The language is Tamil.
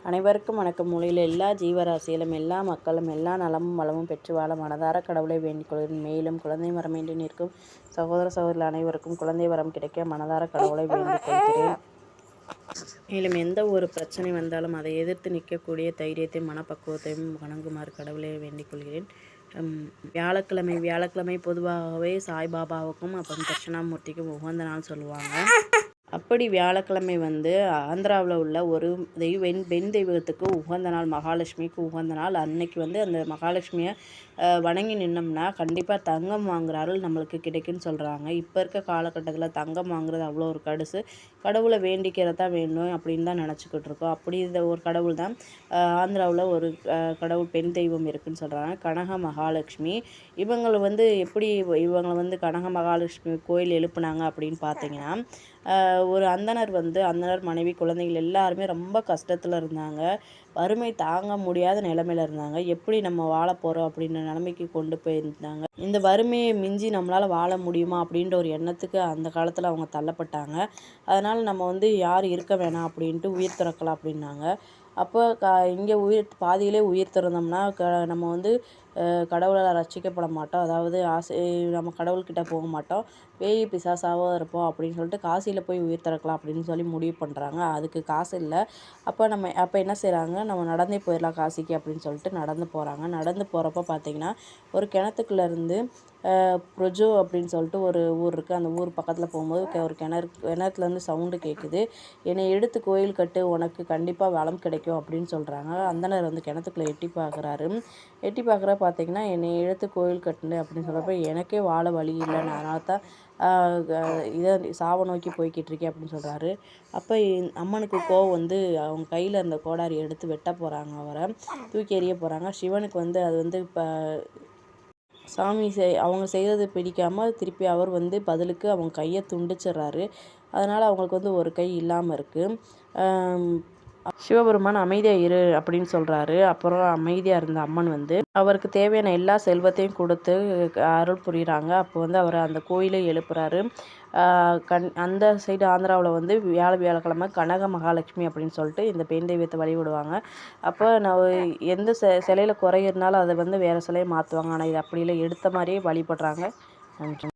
அனைவருக்கும் வணக்கம். மூலையில் எல்லா ஜீவராசிகளும் எல்லா மக்களும் எல்லா நலமும் வளமும் பெற்று வாழ மனதார கடவுளை வேண்டிக் கொள்கிறேன். மேலும் குழந்தை வரமின்றி நிற்கும் சகோதர சகோதரிகள் அனைவருக்கும் குழந்தை வரம் கிடைக்க மனதார கடவுளை வேண்டிக் கொள்கிறேன். மேலும் எந்த ஒரு பிரச்சனை வந்தாலும் அதை எதிர்த்து நிற்கக்கூடிய தைரியத்தையும் மனப்பக்குவத்தையும் வணங்குமாறு கடவுளை வேண்டிக் கொள்கிறேன். வியாழக்கிழமை பொதுவாகவே சாய்பாபாவுக்கும் அப்புறம் தட்சிணாமூர்த்திக்கும் உகந்த நாள் சொல்லுவாங்க. அப்படி வியாழக்கிழமை ஆந்திராவில் உள்ள ஒரு பெண் தெய்வத்துக்கு உகந்த நாள், மகாலட்சுமிக்கு உகந்த நாள். அன்னைக்கு அந்த மகாலட்சுமியை வணங்கி நின்னோம்னா கண்டிப்பாக தங்கம் வாங்குற அருள் நம்மளுக்கு கிடைக்குன்னு சொல்கிறாங்க. இப்போ இருக்க காலகட்டத்தில் தங்கம் வாங்குறது அவ்வளோ ஒரு கடுசு. கடவுளை வேண்டிக்கிறதா வேணும் அப்படின்னு தான் நினச்சிக்கிட்டு இருக்கோம். அப்படி இந்த ஒரு கடவுள் தான் ஆந்திராவில் ஒரு கடவுள் பெண் தெய்வம் இருக்குதுன்னு சொல்கிறாங்க, கனக மகாலட்சுமி. இவங்களை எப்படி இவங்களை கனக மகாலட்சுமி கோயில் எழுப்புனாங்க அப்படின்னு பார்த்தீங்கன்னா, ஒரு அந்தனர் மனைவி குழந்தைகள் எல்லாருமே ரொம்ப கஷ்டத்தில் இருந்தாங்க. வறுமை தாங்க முடியாத நிலைமையில் இருந்தாங்க. எப்படி நம்ம வாழ போகிறோம் அப்படின்ற நிலைமைக்கு கொண்டு போயிருந்தாங்க. இந்த வறுமையை மிஞ்சி நம்மளால் வாழ முடியுமா அப்படின்ற ஒரு எண்ணத்துக்கு அந்த காலத்தில் அவங்க தள்ளப்பட்டாங்க. அதனால் நம்ம யார் இருக்க வேணாம் அப்படின்ட்டு உயிர் திறக்கலாம் அப்படின்னாங்க. அப்போ இங்கே பாதியிலே உயிர் திறந்தோம்னா நம்ம கடவுளால் ரட்சிக்கப்பட மாட்டோம். அதாவது நம்ம கடவுள்கிட்ட போக மாட்டோம், பேய் பிசாசாவோ இருப்போம் அப்படின்னு சொல்லிட்டு காசியில் போய் உயிர் திறக்கலாம் அப்படின்னு சொல்லி முடிவு பண்ணுறாங்க. அதுக்கு காசு இல்லை. அப்போ என்ன செய்கிறாங்க, நம்ம நடந்தே போயிடலாம் காசிக்கு அப்படின்னு சொல்லிட்டு நடந்து போகிறாங்க. நடந்து போகிறப்ப பார்த்திங்கன்னா ஒரு கிணத்துக்குள்ளேருந்து ப்ரொஜோ அப்படின்னு சொல்லிட்டு ஒரு ஊர் இருக்குது. அந்த ஊர் பக்கத்தில் போகும்போது ஒரு கிணத்துலேருந்து சவுண்டு கேட்குது. என்னை எடுத்து கோயில் கட்டு, உனக்கு கண்டிப்பாக வளம் கிடைக்கும் அப்படின்னு சொல்கிறாங்க. அந்தனர் கிணத்துக்குள்ளே எட்டி பார்க்குறாரு. எட்டி பார்க்குற பார்த்திங்கன்னா என்னை எடுத்து கோயில் கட்டுனு அப்படின்னு சொல்கிறப்ப எனக்கே வாழ வழி இல்லை, நான் அதனால தான் இதை சாவை நோக்கி போய்கிட்டு இருக்கேன் அப்படின்னு சொல்கிறாரு. அப்போ அம்மனுக்கு கோவம் அவங்க கையில் இருந்த கோடாரி எடுத்து வெட்ட போகிறாங்க, அவரை தூக்கி எறிய போகிறாங்க. சிவனுக்கு அது இப்போ சாமி அவங்க செய்கிறது பிடிக்காமல் திருப்பி அவர் பதிலுக்கு அவங்க கையை துண்டிச்சிட்றாரு. அதனால் அவங்களுக்கு ஒரு கை இல்லாமல் இருக்குது. சிவபெருமான் அமைதியாக இரு அப்படின்னு சொல்கிறாரு. அப்புறம் அமைதியாக இருந்த அம்மன் அவருக்கு தேவையான எல்லா செல்வத்தையும் கொடுத்து அருள் புரிகிறாங்க. அப்போ அவர் அந்த கோயிலை எழுப்புறாரு. அந்த சைடு ஆந்திராவில் வியாழக்கிழமை கனக மகாலட்சுமி அப்படின்னு சொல்லிட்டு இந்த பெண் தெய்வத்தை வழிபடுவாங்க. அப்போ எந்த சிலையில் குறை இருந்தாலும் அதை வேறு சிலையை மாற்றுவாங்க. ஆனால் இது அப்படி இல்லை, எடுத்த மாதிரியே வழிபடுறாங்க. நன்றி.